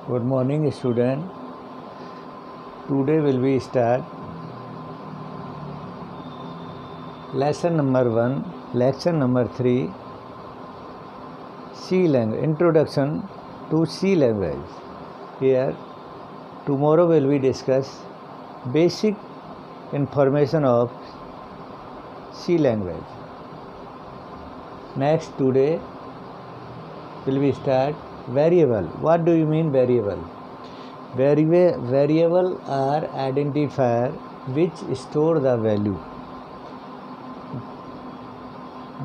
Good morning, student. Today will be start lesson number 1, lecture number 3, C language, introduction to C language. Here, tomorrow will we discuss basic information of C language. Next, today will we start variable. What do you mean variable? Variable are identifier which store the value.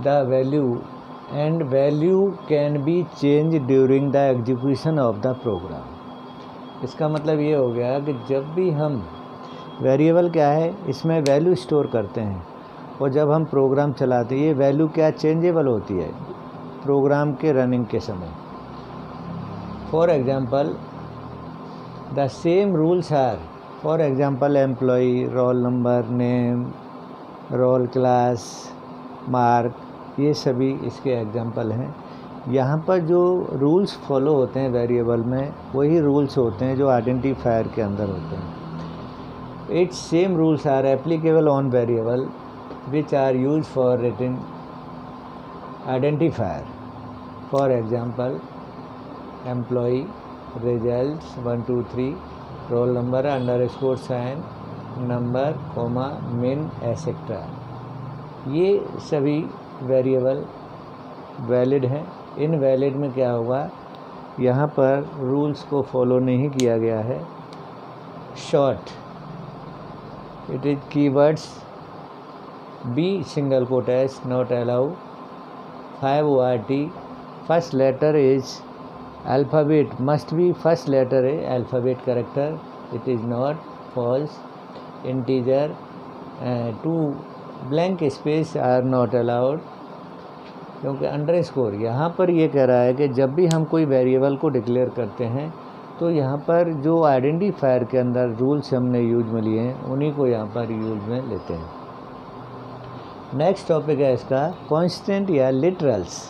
The value and value can be changed during the execution of the program. इसका मतलब ये हो गया कि जब भी हम variable क्या है, इसमें वैल्यू स्टोर करते हैं और जब हम प्रोग्राम चलाते हैं ये वैल्यू क्या चेंजेबल होती है प्रोग्राम के रनिंग के समय. For example the same rules are, for example employee, roll number, name, roll class, mark, ये सभी इसके एग्जांपल हैं. यहाँ पर जो रूल्स फॉलो होते हैं वेरिएबल में वही रूल्स होते हैं जो आइडेंटिफायर के अंदर होते हैं. It's same rules are applicable on variable which are use for written identifier. For example employee, results 1 2 3, roll number underscore sign, number, comma, min, etcetera. ये सभी वेरिएबल वैलिड हैं. इनवैलिड में क्या होगा, यहाँ पर रूल्स को फॉलो नहीं किया गया है. Short, it is keywords be single quote S not allow. 5 ORT, first letter is alphabet must be first letter है alphabet character. It is not false. Integer, 2 blank space are not allowed. क्योंकि underscore यहाँ पर ये कह रहा है कि जब भी हम कोई वेरिएबल को डिक्लेयर करते हैं तो यहाँ पर जो आइडेंटिफायर के अंदर रूल्स हमने यूज में लिए हैं उन्हीं को यहाँ पर यूज में लेते हैं. नेक्स्ट टॉपिक है इसका कांस्टेंट या लिटरल्स.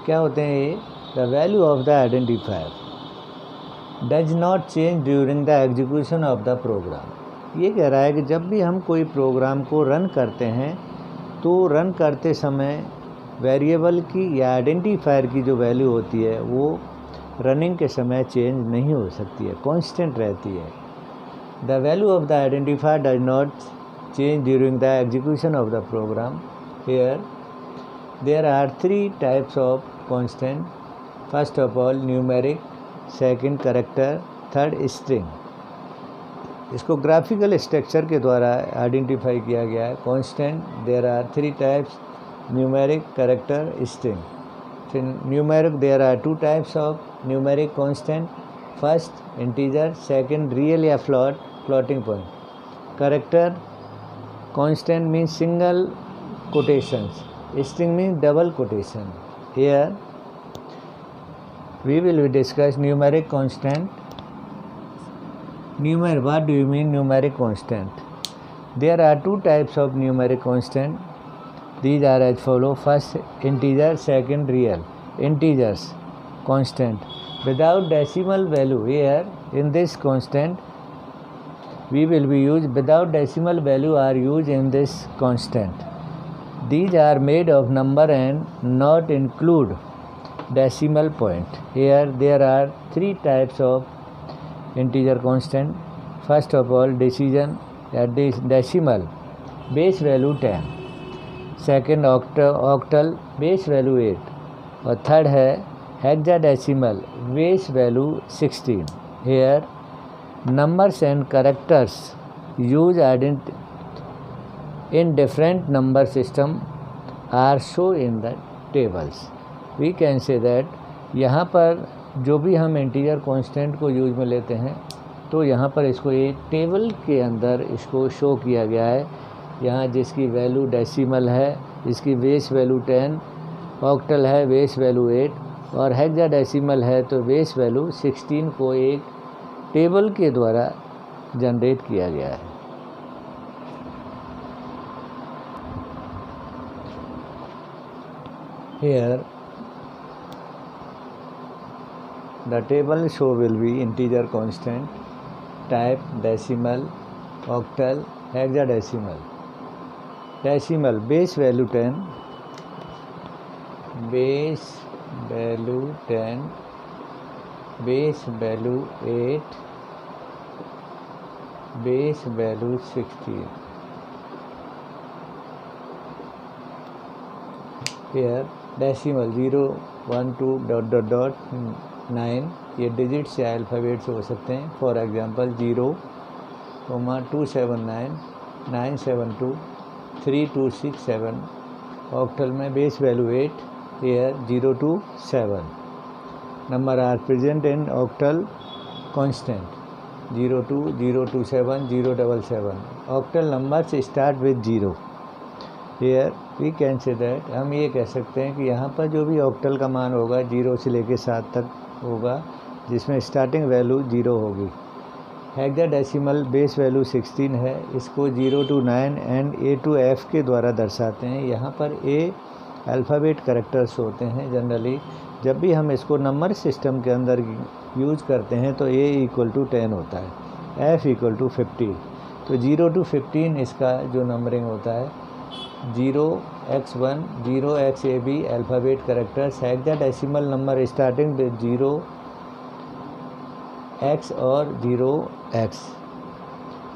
क्या होते हैं ये? The value of the identifier does not change during the execution of the program. ये कह रहा है कि जब भी हम कोई प्रोग्राम को रन करते हैं तो रन करते समय वेरिएबल की या आइडेंटिफायर की जो वैल्यू होती है वो रनिंग के समय चेंज नहीं हो सकती है, कांस्टेंट रहती है. The value of the identifier does not change during the execution of the program. Here there are 3 types of constant. First of all numeric, second character, third string. इसको graphical structure के द्वारा identify किया गया है. Constant there are 3 types, numeric, character, string. फिर numeric there are 2 types of numeric constant. First integer, second real या floating point. Character constant means single quotations, string means double quotation. Here we will discuss numeric constant. What do you mean numeric constant? There are 2 types of numeric constant. These are as follow. First integer, second real. Integers constant without decimal value. Here in this constant we will be used without decimal value are used in this constant. These are made of number and not include decimal point. Here there are 3 types of integer constant. First of all decision at this decimal, base value 10. Second octal, base value 8. और third है hexadecimal, base value 16. Here numbers and characters used in different number system are shown in the tables. We can say that यहाँ पर जो भी हम integer constant को use में लेते हैं तो यहाँ पर इसको एक टेबल के अंदर इसको शो किया गया है. यहाँ जिसकी वैल्यू डेसिमल है, इसकी बेस वैल्यू 10, ऑक्टल है बेस वैल्यू 8 और हेक्साडेसिमल है तो बेस वैल्यू 16 को एक टेबल के द्वारा जनरेट किया गया है. Here The table show will be integer constant, type decimal, octal, hexadecimal. Decimal, base value 10, base value 10, base value 8, base value 16. Here decimal 0, 1, 2, dot dot dot 9, ये डिजिट से alphabet से हो सकते हैं. For example 0, 279, 972, 3267. ऑक्टल में base value 8, here 0 to 7. Number are present in octal constant 02, 027, 077. Octal numbers start with 0. Here we can say that, हम ये कह सकते हैं कि यहाँ पर जो भी ऑक्टल का मान होगा 0 से लेकर 7 तक होगा, जिसमें स्टार्टिंग वैल्यू 0 होगी. हेक्साडेसिमल बेस वैल्यू 16 है. इसको 0 to 9 and A to F के द्वारा दर्शाते हैं. यहाँ पर A अल्फ़ाबेट कैरेक्टर्स होते हैं. जनरली जब भी हम इसको नंबर सिस्टम के अंदर यूज़ करते हैं तो A = 10 होता है, F = 50. तो 0 to 15 इसका जो नंबरिंग होता है. 0x1, 0xab alphabet characters. Hexadecimal number starting with 0x और 0x.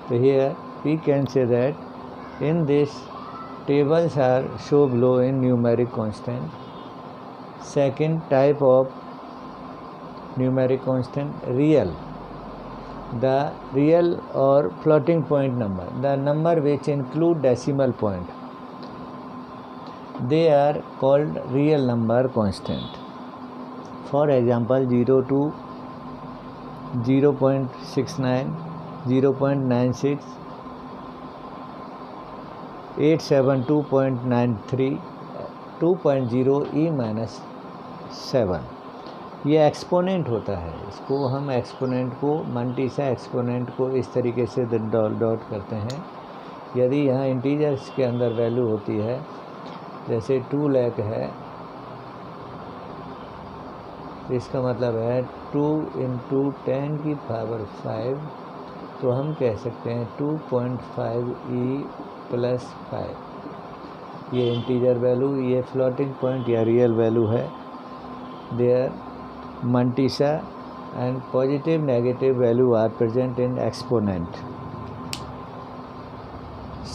So here we can say that in this tables are show below in numeric constant. Second type of numeric constant, real. The real or floating point number, the number which include decimal point, they are called real number constant. For example 0 to 0.69, 0.96, 872.93, 2.0 e-7. ये exponent होता है. इसको हम exponent को मल्टीसा exponent को इस तरीके से डॉट करते हैं. यदि यहाँ इंटीजर्स के अंदर वैल्यू होती है, जैसे 2 लाख है, इसका मतलब है 2 × 10⁵, तो हम कह सकते हैं 2.5 e + 5. ये इंटीजर वैल्यू, ये फ्लोटिंग पॉइंट या रियल वैल्यू है. There mantissa and positive negative value are present in exponent.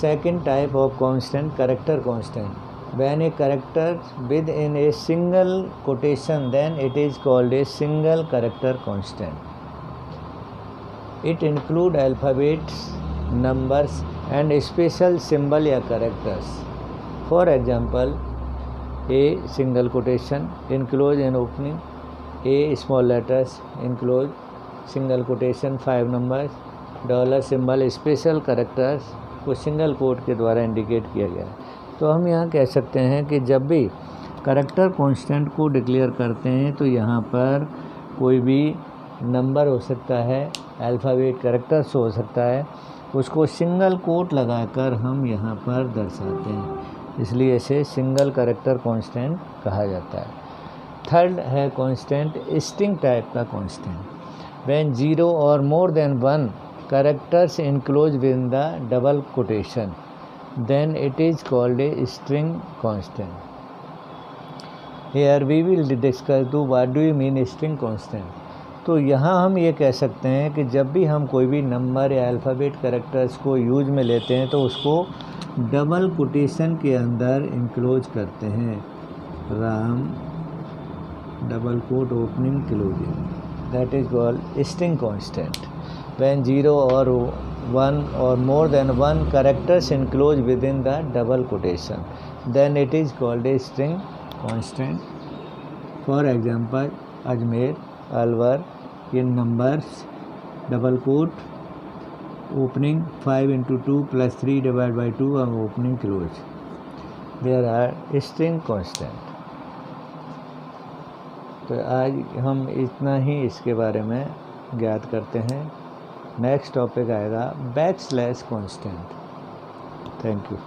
Second type of constant, character constant. When a character within a single quotation, then it is called a single character constant. It include alphabets, numbers and special symbol या characters. For example, a single quotation enclose an opening, a small letters enclose single quotation 5 numbers, dollar symbol special characters को single code के द्वारा indicate किया गया है. तो हम यहाँ कह सकते हैं कि जब भी कैरेक्टर कांस्टेंट को डिक्लेयर करते हैं तो यहाँ पर कोई भी नंबर हो सकता है, अल्फ़ाबेट कैरेक्टर्स हो सकता है, उसको सिंगल कोट लगाकर हम यहाँ पर दर्शाते हैं. इसलिए इसे सिंगल कैरेक्टर कांस्टेंट कहा जाता है. थर्ड है कांस्टेंट स्ट्रिंग टाइप का कांस्टेंट. व्हेन 0 और more than 1 characters enclose with the double quotation, then it is called a string constant. Here we will discuss to what do you mean string constant. तो यहाँ हम ये कह सकते हैं कि जब भी हम कोई भी नंबर या अल्फ़ाबेट कैरेक्टर्स को यूज में लेते हैं तो उसको डबल कोटेशन के अंदर इंक्लोज करते हैं. Ram double quote opening closing, that is called string constant. When 0 or 1 or more than 1 characters enclosed within the double quotation, then it is called a string constant. For example, Ajmer, Alwar, in numbers, double quote, opening 5 × 2 + 3 / 2 and opening close. There are string constant. तो आज हम इतना ही इसके बारे में ज्ञात करते हैं. नेक्स्ट टॉपिक आएगा बैकस्लैश कांस्टेंट. Thank you.